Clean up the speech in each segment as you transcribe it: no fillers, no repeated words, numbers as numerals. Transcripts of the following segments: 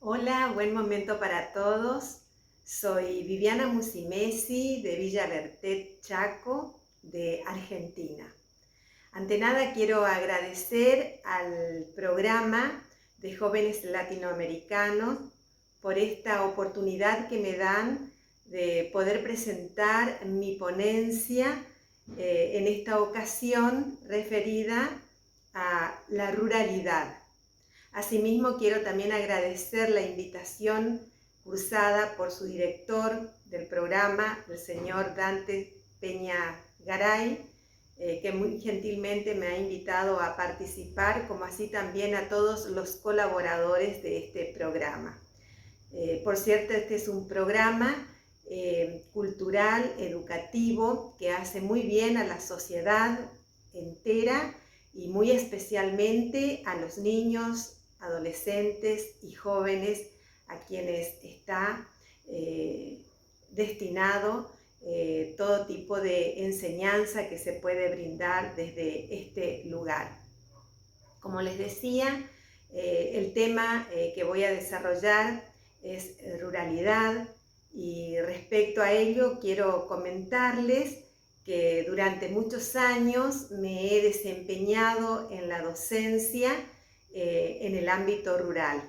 Hola, buen momento para todos. Soy Viviana Musimesi de Villa Bertet, Chaco, de Argentina. Ante nada quiero agradecer al programa de jóvenes latinoamericanos por esta oportunidad que me dan de poder presentar mi ponencia en esta ocasión referida a la ruralidad. Asimismo, quiero también agradecer la invitación cursada por su director del programa, el señor Dante Peña Garay, que muy gentilmente me ha invitado a participar, como así también a todos los colaboradores de este programa. Por cierto, este es un programa cultural, educativo, que hace muy bien a la sociedad entera y muy especialmente a los niños, adolescentes y jóvenes a quienes está destinado todo tipo de enseñanza que se puede brindar desde este lugar. Como les decía, el tema que voy a desarrollar es ruralidad, y respecto a ello quiero comentarles que durante muchos años me he desempeñado en la docencia en el ámbito rural.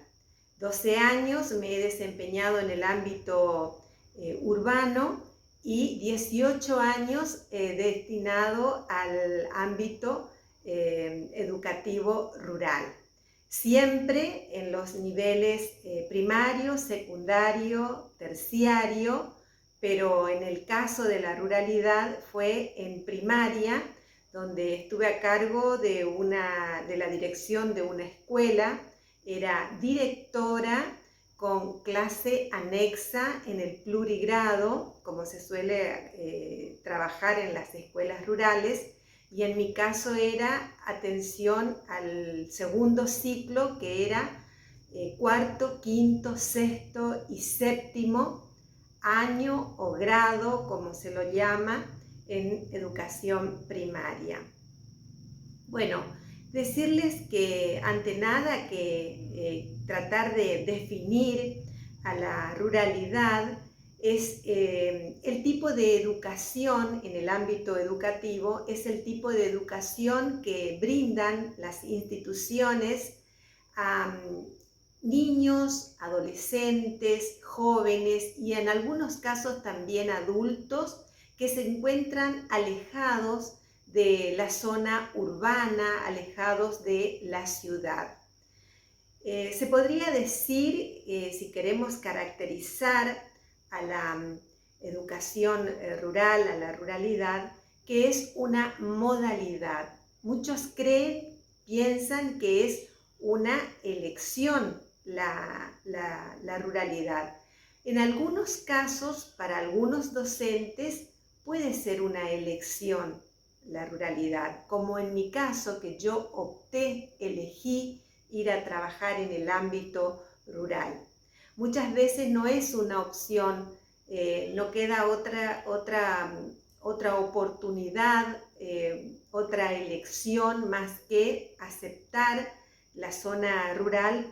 12 años me he desempeñado en el ámbito urbano y 18 años destinado al ámbito educativo rural. Siempre en los niveles primario, secundario, terciario, pero en el caso de la ruralidad fue en primaria, donde estuve a cargo de la dirección de una escuela. Era directora con clase anexa en el plurigrado, como se suele trabajar en las escuelas rurales, y en mi caso era atención al segundo ciclo, que era cuarto, quinto, sexto y séptimo año o grado, como se lo llama, en educación primaria. Bueno, decirles que ante nada que tratar de definir a la ruralidad es el tipo de educación en el ámbito educativo, es el tipo de educación que brindan las instituciones a niños, adolescentes, jóvenes y en algunos casos también adultos que se encuentran alejados de la zona urbana, alejados de la ciudad. Se podría decir, si queremos caracterizar a la educación rural, a la ruralidad, que es una modalidad. Muchos piensan que es una elección la ruralidad. En algunos casos, para algunos docentes, puede ser una elección la ruralidad, como en mi caso, que yo elegí ir a trabajar en el ámbito rural. Muchas veces no es una opción, no queda otra oportunidad, otra elección más que aceptar la zona rural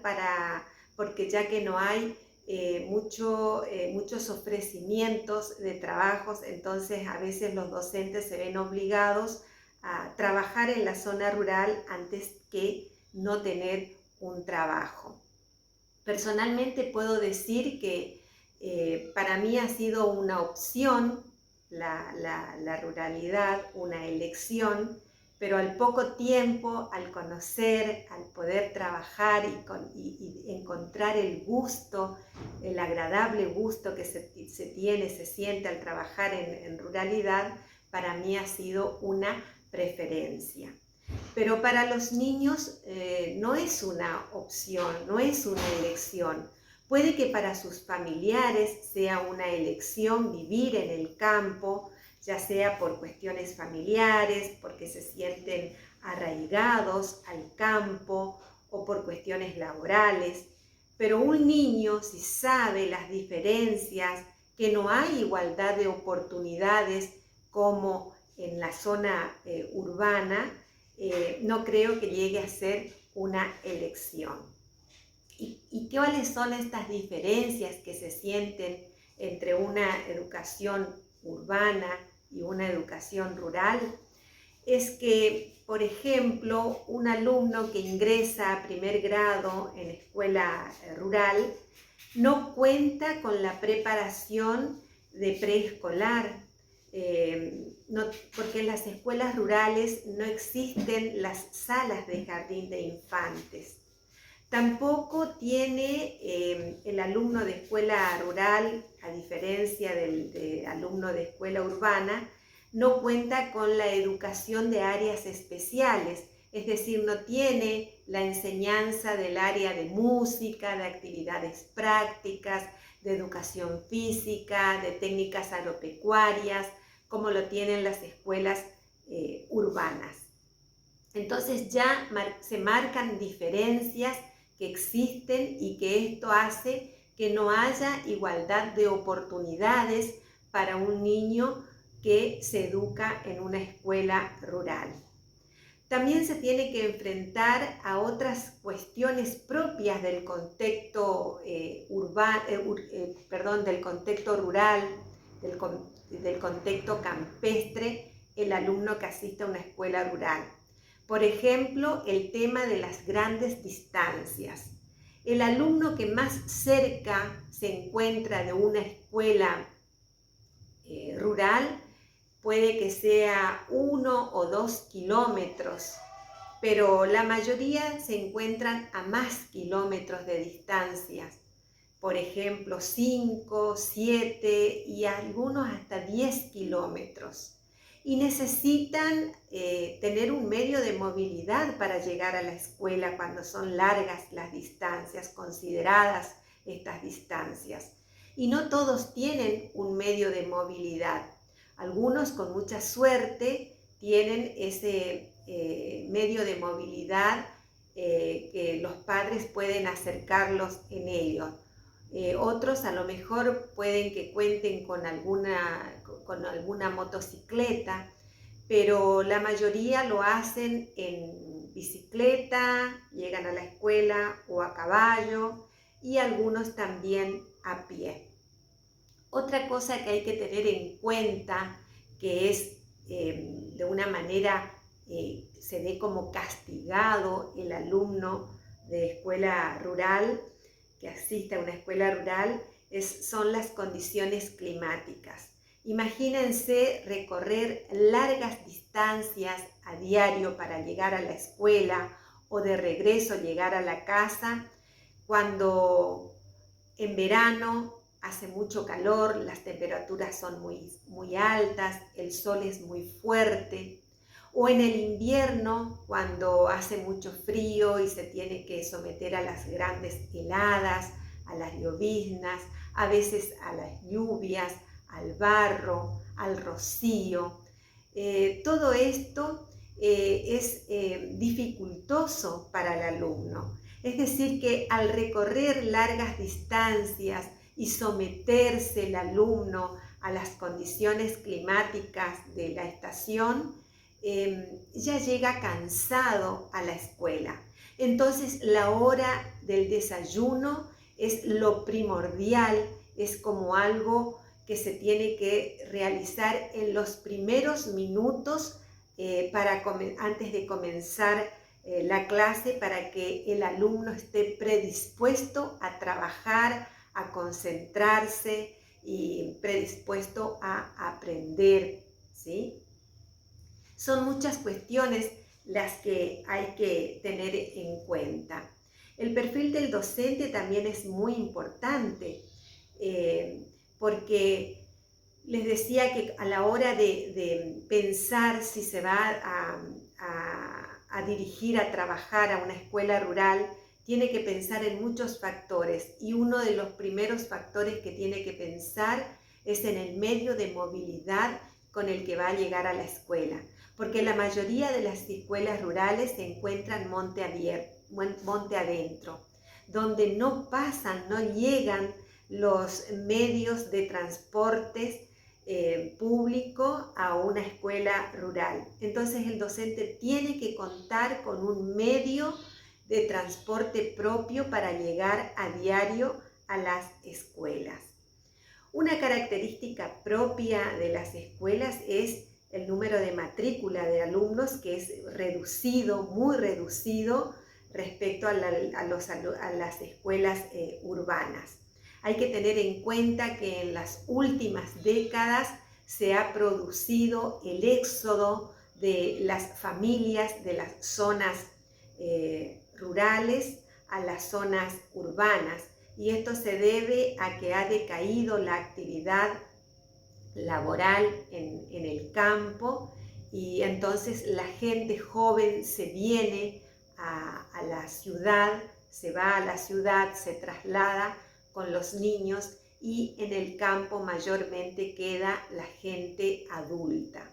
porque ya que no hay muchos ofrecimientos de trabajos, entonces a veces los docentes se ven obligados a trabajar en la zona rural antes que no tener un trabajo. Personalmente puedo decir que para mí ha sido una opción la ruralidad, una elección, pero al poco tiempo, al conocer, al poder trabajar y encontrar el gusto, el agradable gusto que se siente al trabajar en ruralidad, para mí ha sido una preferencia. Pero para los niños no es una opción, no es una elección. Puede que para sus familiares sea una elección vivir en el campo, ya sea por cuestiones familiares, porque se sienten arraigados al campo o por cuestiones laborales. Pero un niño, si sabe las diferencias, que no hay igualdad de oportunidades como en la zona urbana, no creo que llegue a ser una elección. ¿Y cuáles son estas diferencias que se sienten entre una educación urbana y una educación rural? Es que, por ejemplo, un alumno que ingresa a primer grado en escuela rural no cuenta con la preparación de preescolar, porque en las escuelas rurales no existen las salas de jardín de infantes. Tampoco tiene el alumno de escuela rural, a diferencia del alumno de escuela urbana, no cuenta con la educación de áreas especiales, es decir, no tiene la enseñanza del área de música, de actividades prácticas, de educación física, de técnicas agropecuarias, como lo tienen las escuelas urbanas. Entonces ya se marcan diferencias que existen y que esto hace que no haya igualdad de oportunidades para un niño que se educa en una escuela rural. También se tiene que enfrentar a otras cuestiones propias del contexto del contexto rural, del contexto campestre, el alumno que asiste a una escuela rural. Por ejemplo, el tema de las grandes distancias. El alumno que más cerca se encuentra de una escuela rural puede que sea 1 o 2 kilómetros, pero la mayoría se encuentran a más kilómetros de distancias. Por ejemplo, 5, 7 y algunos hasta 10 kilómetros. Y necesitan tener un medio de movilidad para llegar a la escuela cuando son largas las distancias, consideradas estas distancias. Y no todos tienen un medio de movilidad. Algunos con mucha suerte tienen ese medio de movilidad que los padres pueden acercarlos en ello. Otros a lo mejor pueden que cuenten con alguna motocicleta, pero la mayoría lo hacen en bicicleta, llegan a la escuela o a caballo y algunos también a pie. Otra cosa que hay que tener en cuenta, que es de una manera se ve como castigado el alumno de escuela rural, que asiste a una escuela rural, son las condiciones climáticas. Imagínense recorrer largas distancias a diario para llegar a la escuela o de regreso llegar a la casa cuando en verano hace mucho calor, las temperaturas son muy altas, el sol es muy fuerte, o en el invierno cuando hace mucho frío y se tiene que someter a las grandes heladas, a las lloviznas, a veces a las lluvias, al barro, al rocío. Todo esto es dificultoso para el alumno. Es decir, que al recorrer largas distancias y someterse el alumno a las condiciones climáticas de la estación, ya llega cansado a la escuela. Entonces la hora del desayuno es lo primordial, es como algo que se tiene que realizar en los primeros minutos antes de comenzar la clase, para que el alumno esté predispuesto a trabajar, a concentrarse y predispuesto a aprender, ¿sí? Son muchas cuestiones las que hay que tener en cuenta. El perfil del docente también es muy importante, porque les decía que a la hora de pensar si se va a dirigir a trabajar a una escuela rural, tiene que pensar en muchos factores, y uno de los primeros factores que tiene que pensar es en el medio de movilidad con el que va a llegar a la escuela, porque la mayoría de las escuelas rurales se encuentran monte adentro, donde no llegan los medios de transportes público a una escuela rural. Entonces el docente tiene que contar con un medio de transporte propio para llegar a diario a las escuelas. Una característica propia de las escuelas es el número de matrícula de alumnos, que es reducido, muy reducido respecto a las escuelas urbanas. Hay que tener en cuenta que en las últimas décadas se ha producido el éxodo de las familias de las zonas rurales a las zonas urbanas, y esto se debe a que ha decaído la actividad laboral en el campo, y entonces la gente joven se viene a la ciudad, se va a la ciudad, se traslada con los niños, y en el campo mayormente queda la gente adulta.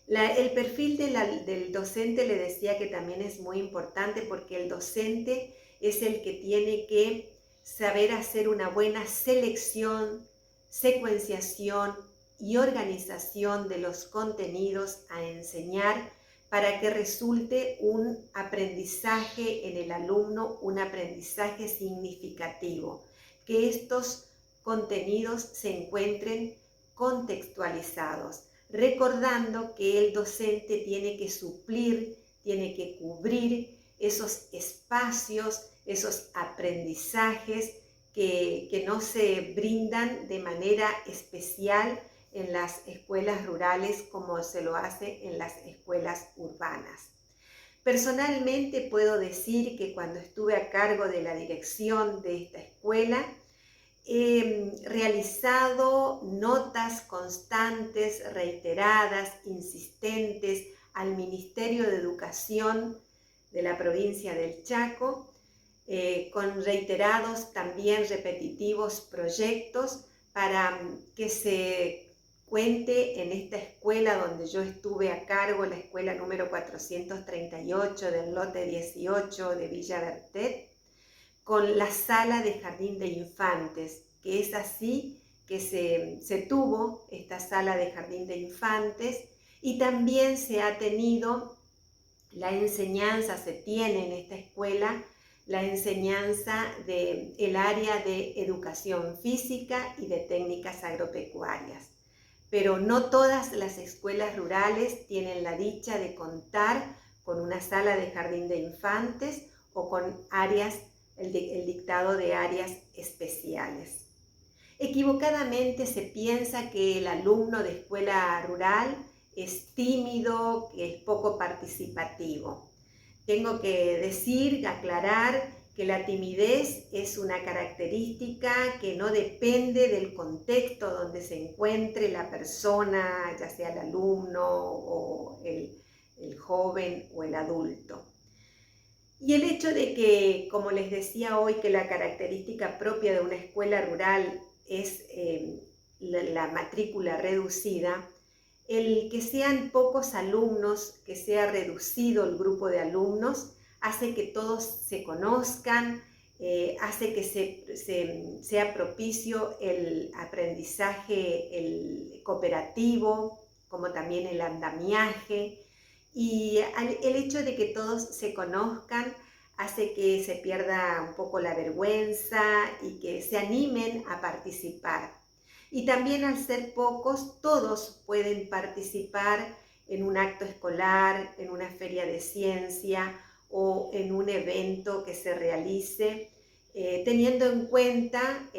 El perfil del docente, le decía que también es muy importante, porque el docente es el que tiene que saber hacer una buena selección, secuenciación y organización de los contenidos a enseñar para que resulte un aprendizaje en el alumno, un aprendizaje significativo, que estos contenidos se encuentren contextualizados, recordando que el docente tiene que suplir, tiene que cubrir esos espacios, esos aprendizajes que no se brindan de manera especial en las escuelas rurales como se lo hace en las escuelas urbanas. Personalmente puedo decir que cuando estuve a cargo de la dirección de esta escuela, he realizado notas constantes, reiteradas, insistentes al Ministerio de Educación de la provincia del Chaco, con reiterados, también repetitivos proyectos para que se cuente en esta escuela donde yo estuve a cargo, la escuela número 438 del lote 18 de Villa Bertet, con la sala de jardín de infantes, que es así que se tuvo esta sala de jardín de infantes, y también se ha tenido la enseñanza, se tiene en esta escuela la enseñanza del área de educación física y de técnicas agropecuarias. Pero no todas las escuelas rurales tienen la dicha de contar con una sala de jardín de infantes o con áreas, el dictado de áreas especiales. Equivocadamente se piensa que el alumno de escuela rural es tímido, que es poco participativo. Tengo que decir, aclarar, que la timidez es una característica que no depende del contexto donde se encuentre la persona, ya sea el alumno o el joven o el adulto. Y el hecho de que, como les decía hoy, que la característica propia de una escuela rural es la matrícula reducida, el que sean pocos alumnos, que sea reducido el grupo de alumnos, hace que todos se conozcan, hace que sea propicio el aprendizaje el cooperativo, como también el andamiaje, y el hecho de que todos se conozcan hace que se pierda un poco la vergüenza y que se animen a participar. Y también, al ser pocos, todos pueden participar en un acto escolar, en una feria de ciencia o en un evento que se realice, teniendo en cuenta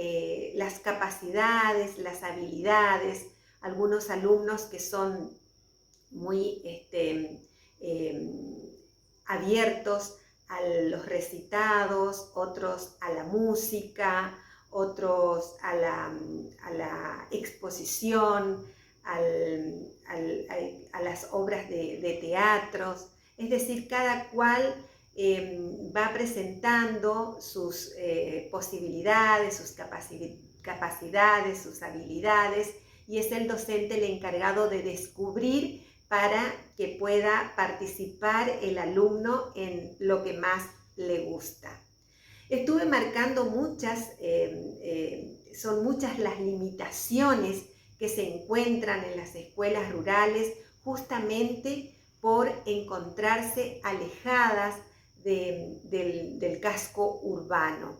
las capacidades, las habilidades. Algunos alumnos que son muy abiertos a los recitados, otros a la música, otros a la exposición, a las obras de teatros. Es decir, cada cual va presentando sus posibilidades, sus capacidades, sus habilidades, y es el docente el encargado de descubrir para que pueda participar el alumno en lo que más le gusta. Estuve marcando son muchas las limitaciones que se encuentran en las escuelas rurales, justamente por encontrarse alejadas del casco urbano.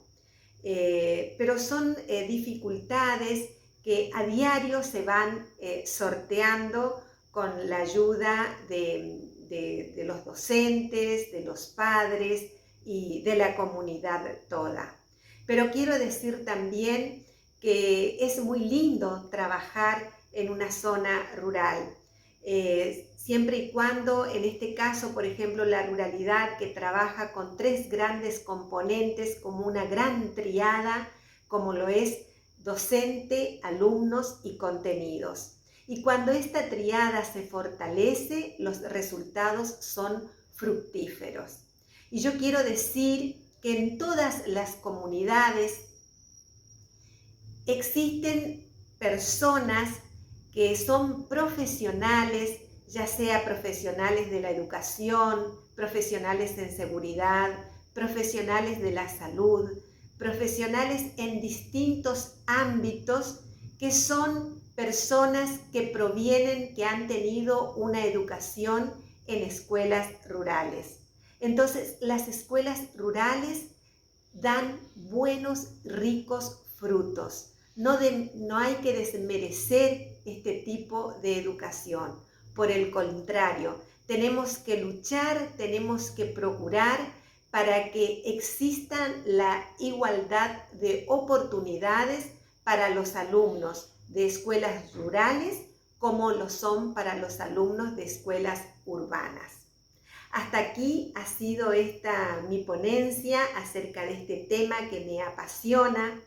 Pero son dificultades que a diario se van sorteando con la ayuda de los docentes, de los padres y de la comunidad toda. Pero quiero decir también que es muy lindo trabajar en una zona rural, siempre y cuando, en este caso, por ejemplo, la ruralidad que trabaja con 3 grandes componentes como una gran triada, como lo es docente, alumnos y contenidos. Y cuando esta triada se fortalece, los resultados son fructíferos. Y yo quiero decir que en todas las comunidades existen personas que son profesionales, ya sea profesionales de la educación, profesionales en seguridad, profesionales de la salud, profesionales en distintos ámbitos, que son personas que provienen, que han tenido una educación en escuelas rurales. Entonces, las escuelas rurales dan buenos, ricos frutos. No hay que desmerecer este tipo de educación. Por el contrario, tenemos que luchar, tenemos que procurar para que exista la igualdad de oportunidades para los alumnos de escuelas rurales como lo son para los alumnos de escuelas urbanas. Hasta aquí ha sido mi ponencia acerca de este tema que me apasiona.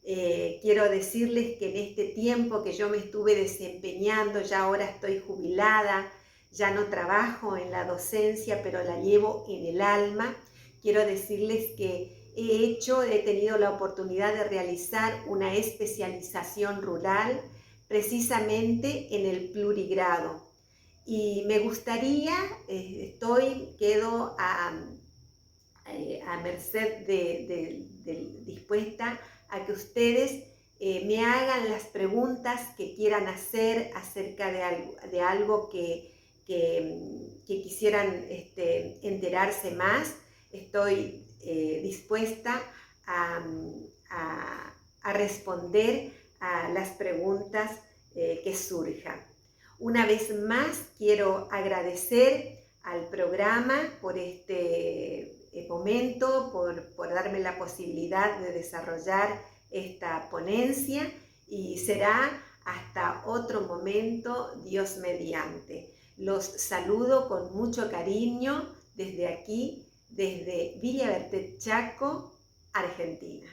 Quiero decirles que en este tiempo que yo me estuve desempeñando, ya ahora estoy jubilada, ya no trabajo en la docencia, pero la llevo en el alma. Quiero decirles que he tenido la oportunidad de realizar una especialización rural precisamente en el plurigrado. Y me gustaría, quedo a merced dispuesta a que ustedes me hagan las preguntas que quieran hacer acerca de algo que quisieran enterarse más. Estoy dispuesta a responder a las preguntas que surjan. Una vez más, quiero agradecer al programa por este momento, por darme la posibilidad de desarrollar esta ponencia, y será hasta otro momento, Dios mediante. Los saludo con mucho cariño desde aquí, desde Villa Bertet, Chaco, Argentina.